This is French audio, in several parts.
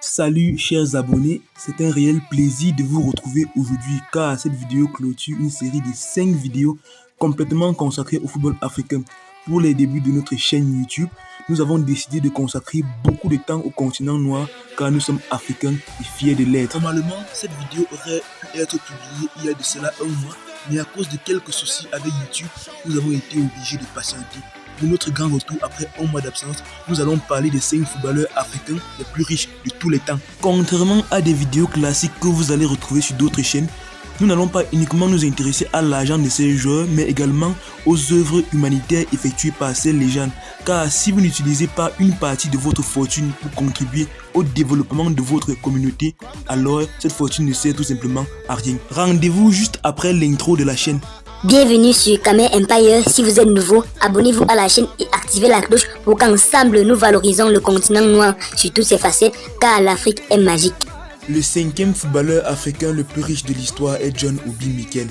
Salut chers abonnés, c'est un réel plaisir de vous retrouver aujourd'hui car cette vidéo clôture une série de 5 vidéos complètement consacrées au football africain. Pour les débuts de notre chaîne YouTube, nous avons décidé de consacrer beaucoup de temps au continent noir car nous sommes africains et fiers de l'être. Normalement, cette vidéo aurait pu être publiée il y a de cela un mois, mais à cause de quelques soucis avec YouTube, nous avons été obligés de patienter. Pour notre grand retour après un mois d'absence, nous allons parler des 5 footballeurs africains les plus riches de tous les temps. Contrairement à des vidéos classiques que vous allez retrouver sur d'autres chaînes, nous n'allons pas uniquement nous intéresser à l'argent de ces joueurs, mais également aux œuvres humanitaires effectuées par ces légendes. Car si vous n'utilisez pas une partie de votre fortune pour contribuer au développement de votre communauté, alors cette fortune ne sert tout simplement à rien. Rendez-vous juste après l'intro de la chaîne. Bienvenue sur Kamer Empire. Si vous êtes nouveau, abonnez-vous à la chaîne et activez la cloche pour qu'ensemble nous valorisons le continent noir sur toutes ses facettes, car l'Afrique est magique. Le 5e footballeur africain le plus riche de l'histoire est John Obi Mikel.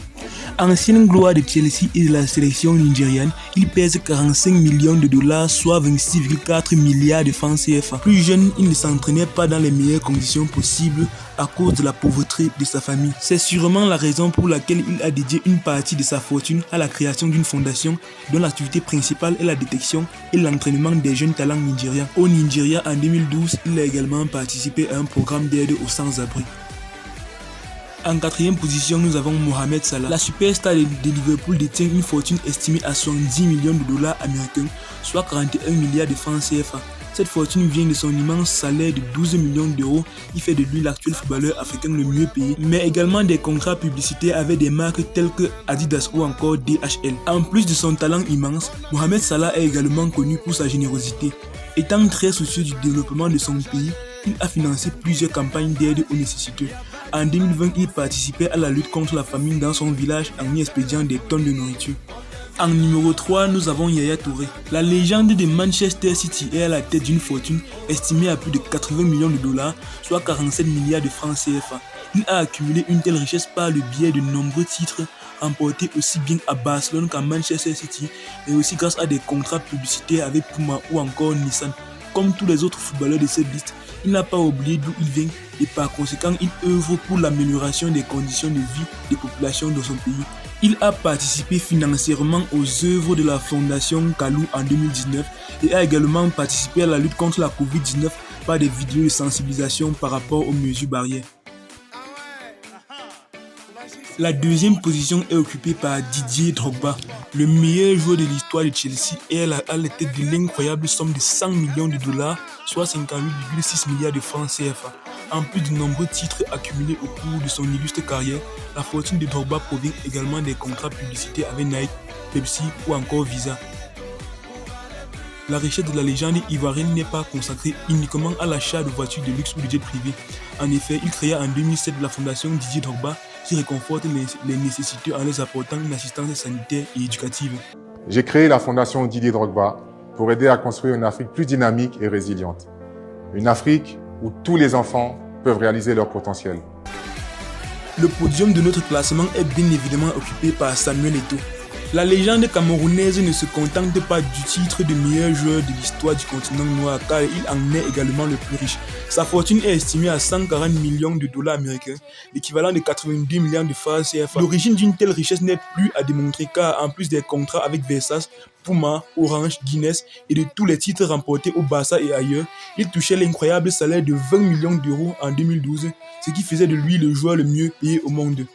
Ancienne gloire de Chelsea et de la sélection nigériane, il pèse 45 millions de dollars, soit 26,4 milliards de francs CFA. Plus jeune, il ne s'entraînait pas dans les meilleures conditions possibles à cause de la pauvreté de sa famille. C'est sûrement la raison pour laquelle il a dédié une partie de sa fortune à la création d'une fondation dont l'activité principale est la détection et l'entraînement des jeunes talents nigérians. Au Nigeria, en 2012, il a également participé à un programme d'aide aux sans-abri. En 4e position, nous avons Mohamed Salah. La superstar de Liverpool détient une fortune estimée à 70 millions de dollars américains, soit 41 milliards de francs CFA. Cette fortune vient de son immense salaire de 12 millions d'euros qui fait de lui l'actuel footballeur africain le mieux payé, mais également des contrats publicitaires avec des marques telles que Adidas ou encore DHL. En plus de son talent immense, Mohamed Salah est également connu pour sa générosité. Étant très soucieux du développement de son pays, il a financé plusieurs campagnes d'aide aux nécessiteux. En 2020, il participait à la lutte contre la famine dans son village en y expédiant des tonnes de nourriture. En numéro 3, nous avons Yaya Touré. La légende de Manchester City est à la tête d'une fortune estimée à plus de 80 millions de dollars, soit 47 milliards de francs CFA. Il a accumulé une telle richesse par le biais de nombreux titres remportés aussi bien à Barcelone qu'à Manchester City, mais aussi grâce à des contrats publicitaires avec Puma ou encore Nissan. Comme tous les autres footballeurs de cette liste, il n'a pas oublié d'où il vient et par conséquent il œuvre pour l'amélioration des conditions de vie des populations dans son pays. Il a participé financièrement aux œuvres de la fondation Kalou en 2019 et a également participé à la lutte contre la Covid-19 par des vidéos de sensibilisation par rapport aux mesures barrières. La 2e position est occupée par Didier Drogba, le meilleur joueur de l'histoire de Chelsea, et à la tête de l'incroyable somme de 100 millions de dollars, soit 58,6 milliards de francs CFA. En plus de nombreux titres accumulés au cours de son illustre carrière, la fortune de Drogba provient également des contrats publicitaires avec Nike, Pepsi ou encore Visa. La richesse de la légende ivoirienne n'est pas consacrée uniquement à l'achat de voitures de luxe ou de jets privés. En effet, il créa en 2007 la fondation Didier Drogba qui réconforte les nécessiteux en leur apportant une assistance sanitaire et éducative. J'ai créé la fondation Didier Drogba pour aider à construire une Afrique plus dynamique et résiliente. Une Afrique où tous les enfants peuvent réaliser leur potentiel. Le podium de notre classement est bien évidemment occupé par Samuel Eto'o. La légende camerounaise ne se contente pas du titre de meilleur joueur de l'histoire du continent noir car il en est également le plus riche. Sa fortune est estimée à 140 millions de dollars américains, l'équivalent de 82 millions de francs CFA. L'origine d'une telle richesse n'est plus à démontrer car en plus des contrats avec Versace, Puma, Orange, Guinness et de tous les titres remportés au Barça et ailleurs, il touchait l'incroyable salaire de 20 millions d'euros en 2012, ce qui faisait de lui le joueur le mieux payé au monde.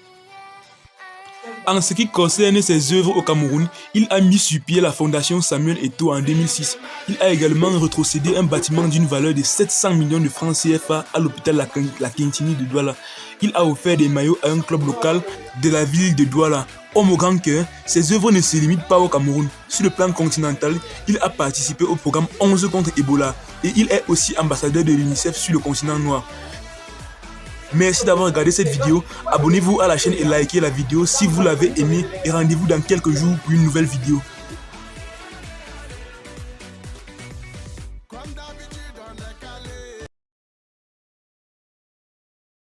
En ce qui concerne ses œuvres au Cameroun, il a mis sur pied la fondation Samuel Eto'o en 2006. Il a également rétrocédé un bâtiment d'une valeur de 700 millions de francs CFA à l'hôpital La Quintini de Douala. Il a offert des maillots à un club local de la ville de Douala. Homme au grand cœur, ses œuvres ne se limitent pas au Cameroun. Sur le plan continental, il a participé au programme 11 contre Ebola et il est aussi ambassadeur de l'UNICEF sur le continent noir. Merci d'avoir regardé cette vidéo, abonnez-vous à la chaîne et likez la vidéo si vous l'avez aimée et rendez-vous dans quelques jours pour une nouvelle vidéo.